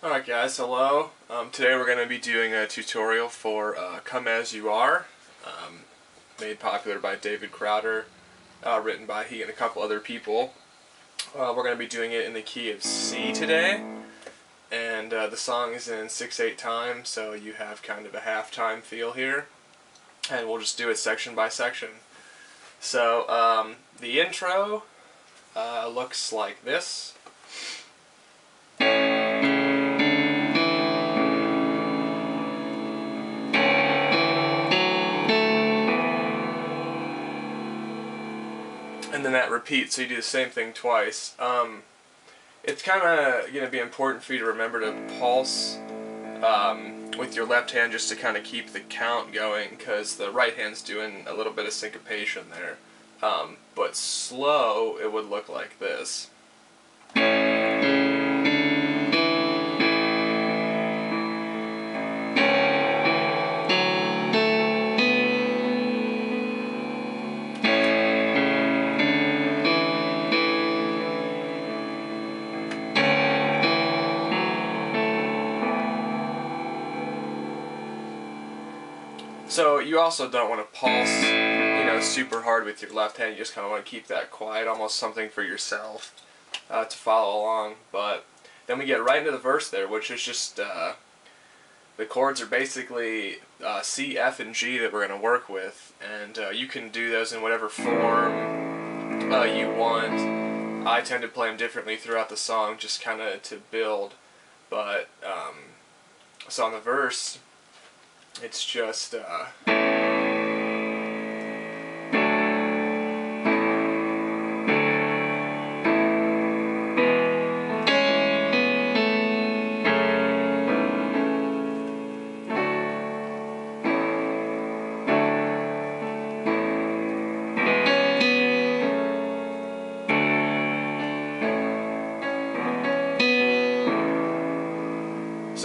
Alright guys, hello. Today we're going to be doing a tutorial for Come As You Are, made popular by David Crowder, written by he and a couple other people. We're going to be doing it in the key of C today, and the song is in 6/8 time, so you have kind of a half-time feel here, and we'll just do it section by section. So the intro looks like this. And then that repeats, so you do the same thing twice. It's kind of going to be important for you to remember to pulse with your left hand just to kind of keep the count going, because the right hand's doing a little bit of syncopation there. But slow, it would look like this. So you also don't want to pulse, super hard with your left hand. You just kind of want to keep that quiet, almost something for yourself to follow along. But then we get right into the verse there, which is just the chords are basically C, F, and G that we're going to work with, and you can do those in whatever form you want. I tend to play them differently throughout the song, just kind of to build. But so on the verse, it's just so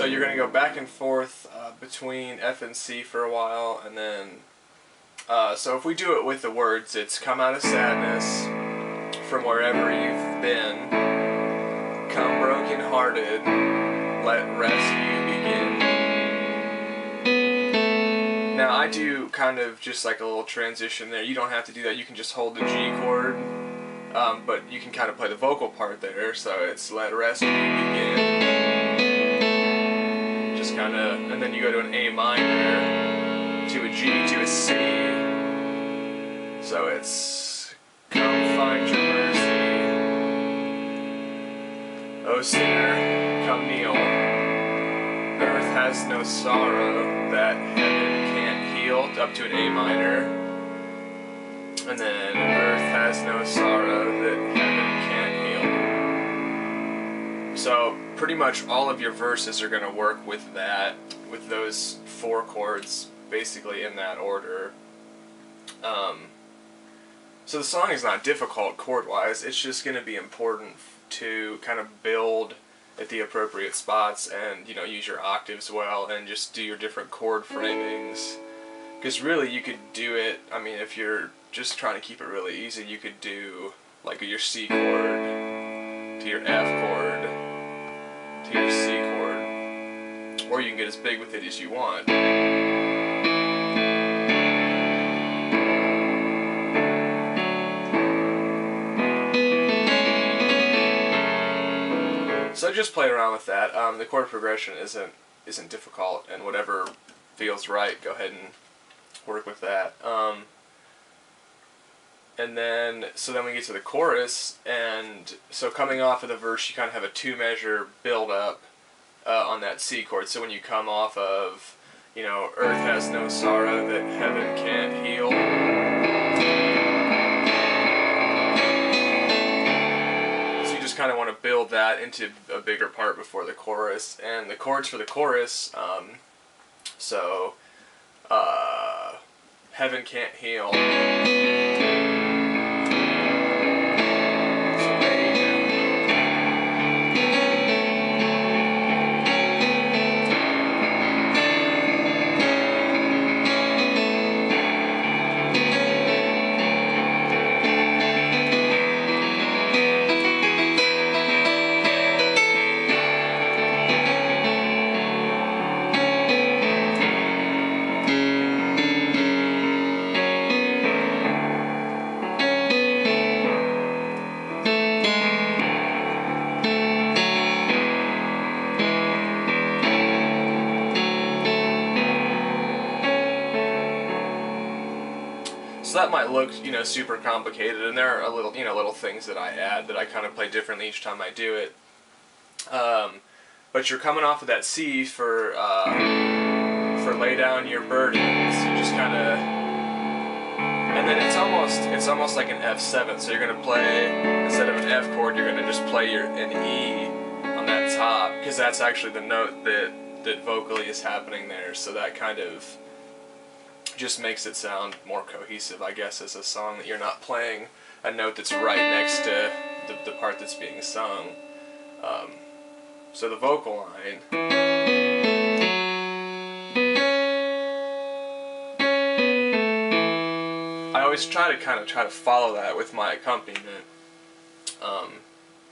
you're going to go back and forth between F and C for a while, and then so if we do it with the words, it's come out of sadness from wherever you've been, come broken hearted, let rescue begin. Now I do kind of just like a little transition there. You don't have to do that, you can just hold the G chord, but you can kind of play the vocal part there, so it's let rescue begin. Kind of, and then you go to an A minor, to a G, to a C. So it's come find your mercy, O sinner, come kneel. Earth has no sorrow that heaven can't heal, up to an A minor. And then earth has no sorrow that heaven can't heal. So pretty much all of your verses are going to work with that, with those four chords, basically in that order. So the song is not difficult chord-wise, it's just going to be important to kind of build at the appropriate spots and, use your octaves well and just do your different chord framings. Because really you could do it, if you're just trying to keep it really easy, you could do like your C chord to your F chord to your C chord, or you can get as big with it as you want. So just play around with that. The chord progression isn't difficult, and whatever feels right, go ahead and work with that. And then, so then we get to the chorus, and so coming off of the verse, you kind of have a two-measure build-up on that C chord. So when you come off of, earth has no sorrow that heaven can't heal. So you just kind of want to build that into a bigger part before the chorus. And the chords for the chorus, heaven can't heal. that might look, you know, super complicated, and there are a little, you know, little things that I add that I kind of play differently each time I do it. But you're coming off of that C for lay down your burdens. You just kind of, and then it's almost like an F7. So you're gonna play, instead of an F chord, you're gonna just play an E on that top, because that's actually the note that vocally is happening there. So that kind of just makes it sound more cohesive, I guess, as a song, that you're not playing a note that's right next to the part that's being sung. So the vocal line, I always try to follow that with my accompaniment.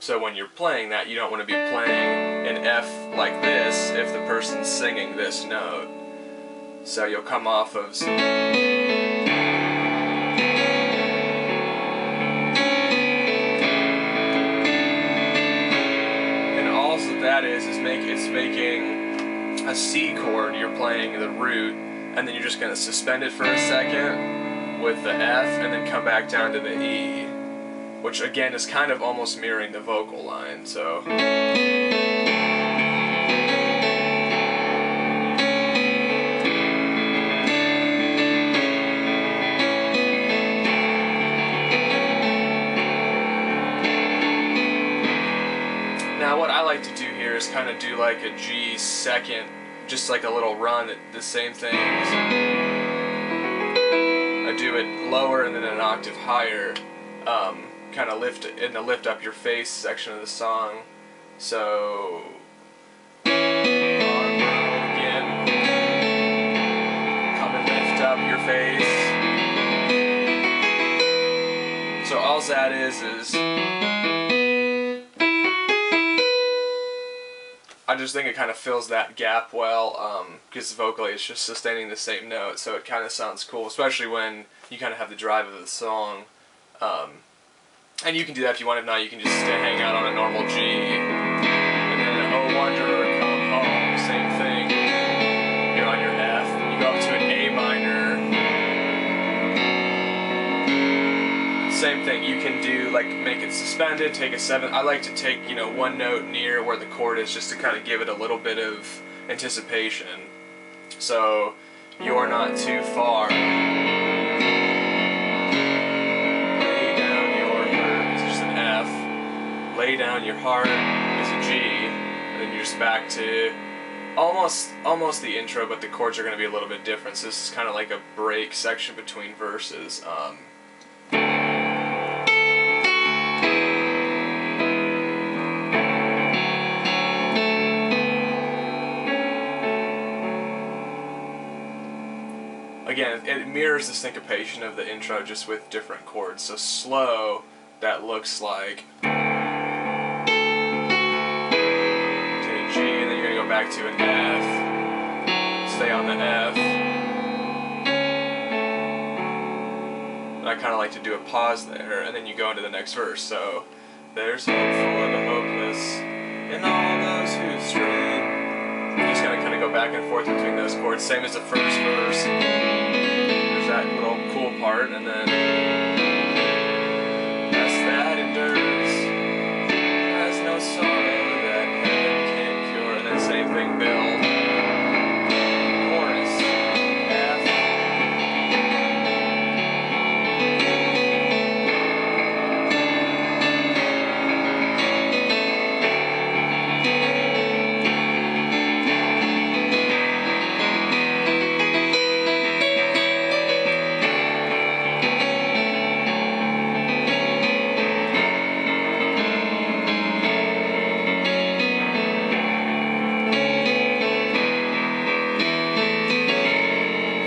So when you're playing that, you don't want to be playing an F like this if the person's singing this note. So you'll come off of, and all that is it's making a C chord. You're playing the root, and then you're just gonna suspend it for a second with the F, and then come back down to the E, which again is kind of almost mirroring the vocal line. So. Now what I like to do here is kind of do like a G second, just like a little run at the same things. I do it lower and then an octave higher, kind of lift in the lift up your face section of the song. So again, come and lift up your face. So all that is I just think it kind of fills that gap well, because vocally it's just sustaining the same note, so it kind of sounds cool, especially when you kind of have the drive of the song. And you can do that if you want. If not, you can just hang out on a normal G, and then Oh Wanderer Come Home, same thing. You're on your F, you go up to an A minor. Same thing, you can do, like, make it suspended, take a 7. I like to take, you know, one note near where the chord is, just to kind of give it a little bit of anticipation. So, You're Not Too Far. Lay down your heart is just an F. Lay down your heart is a G. And then you're just back to almost the intro, but the chords are going to be a little bit different. So this is kind of like a break section between verses. Again, it mirrors the syncopation of the intro, just with different chords. So slow, that looks like to a G, and then you're going to go back to an F, stay on the F. And I kind of like to do a pause there, and then you go into the next verse. So, there's hope for the hopeless in all those who stray. You just gotta kind of go back and forth between those chords, same as the first verse. There's that little cool part, and then rest that endures, has no sorrow that heaven can't cure, and then same thing, build. Chorus, F.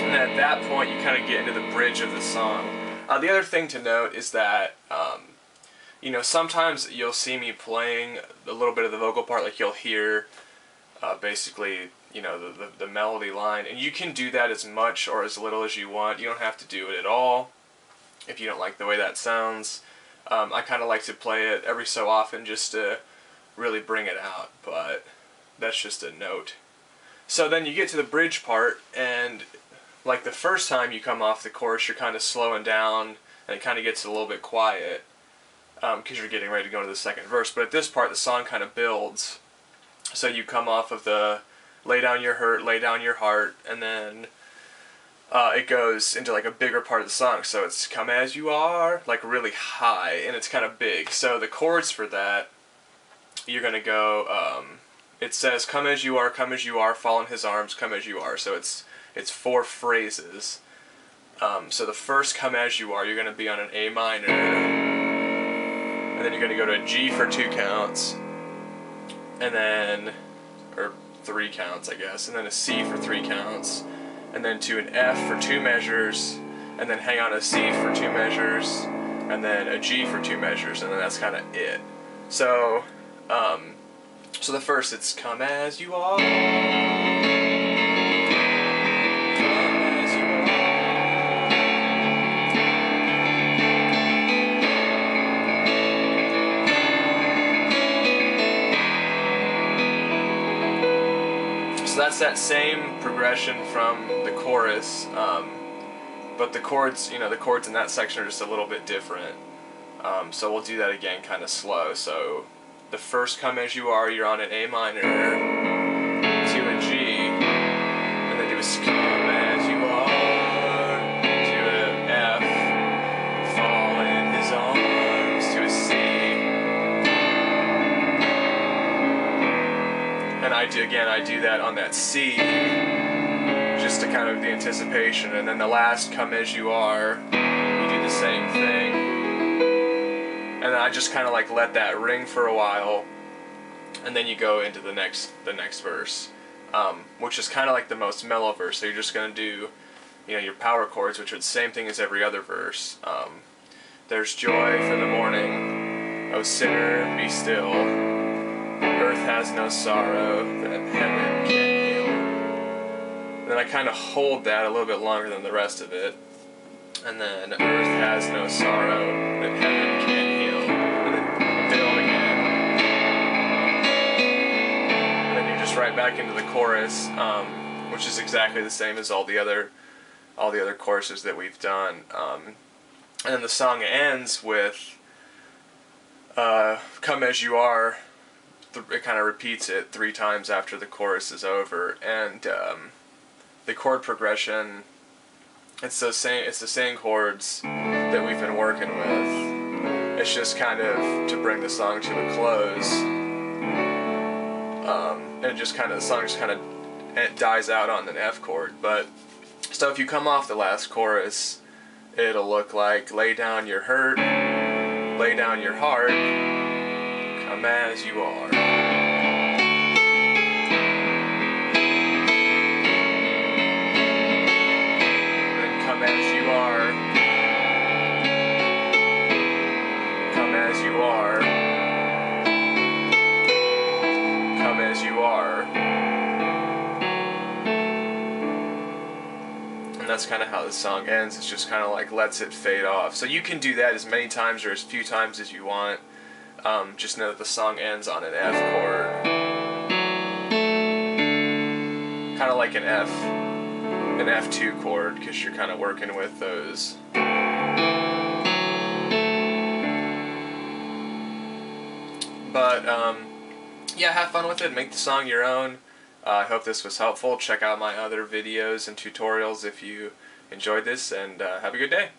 At that point, you kind of get into the bridge of the song. The other thing to note is that, you know, sometimes you'll see me playing a little bit of the vocal part, like you'll hear basically, you know, the melody line, and you can do that as much or as little as you want. You don't have to do it at all if you don't like the way that sounds. I kind of like to play it every so often just to really bring it out, but that's just a note. So then you get to the bridge part, and like the first time you come off the chorus, you're kind of slowing down, and it kind of gets a little bit quiet because you're getting ready to go into the second verse. But at this part, the song kind of builds. So you come off of the lay down your hurt, lay down your heart, and then it goes into like a bigger part of the song. So it's come as you are, like really high, and it's kind of big. So the chords for that, you're going to go, it says come as you are, fall in his arms, come as you are. So it's 4 phrases. So the first come as you are, you're going to be on an A minor, and then you're going to go to a G for 2 counts, and then, or 3 counts I guess, and then a C for 3 counts, and then to an F for 2 measures, and then hang on a C for 2 measures, and then a G for 2 measures, and then that's kind of it. So, so the first, it's come as you are. So that's that same progression from the chorus, but the chords, the chords in that section are just a little bit different. So we'll do that again kind of slow. So the first come as you are, you're on an A minor to a G, and then do a come as you are to an F, fall in his arms to a C. And I do that on that C, just to kind of the anticipation, and then the last come as you are, you do the same thing, and then I just kind of like let that ring for a while, and then you go into the next verse, which is kind of like the most mellow verse. So you're just going to do, your power chords, which are the same thing as every other verse. There's joy for the morning, O sinner, be still. Earth has no sorrow that heaven can't heal. And then I kind of hold that a little bit longer than the rest of it. And then earth has no sorrow that heaven can't heal. And then build again. And then you're just right back into the chorus, which is exactly the same as all the other choruses that we've done. And then the song ends with come as you are. It kind of repeats it 3 times after the chorus is over, and the chord progression, it's the same chords that we've been working with. It's just kind of to bring the song to a close, and the song just kind of dies out on an F chord. But so if you come off the last chorus, it'll look like lay down your hurt, lay down your heart, come as you are. Then come as you are. Come as you are. Come as you are. And that's kind of how the song ends. It's just kind of like lets it fade off. So you can do that as many times or as few times as you want. Just know that the song ends on an F chord. Kind of like an F2 chord, because you're kind of working with those. But, yeah, have fun with it. Make the song your own. I hope this was helpful. Check out my other videos and tutorials if you enjoyed this, and have a good day.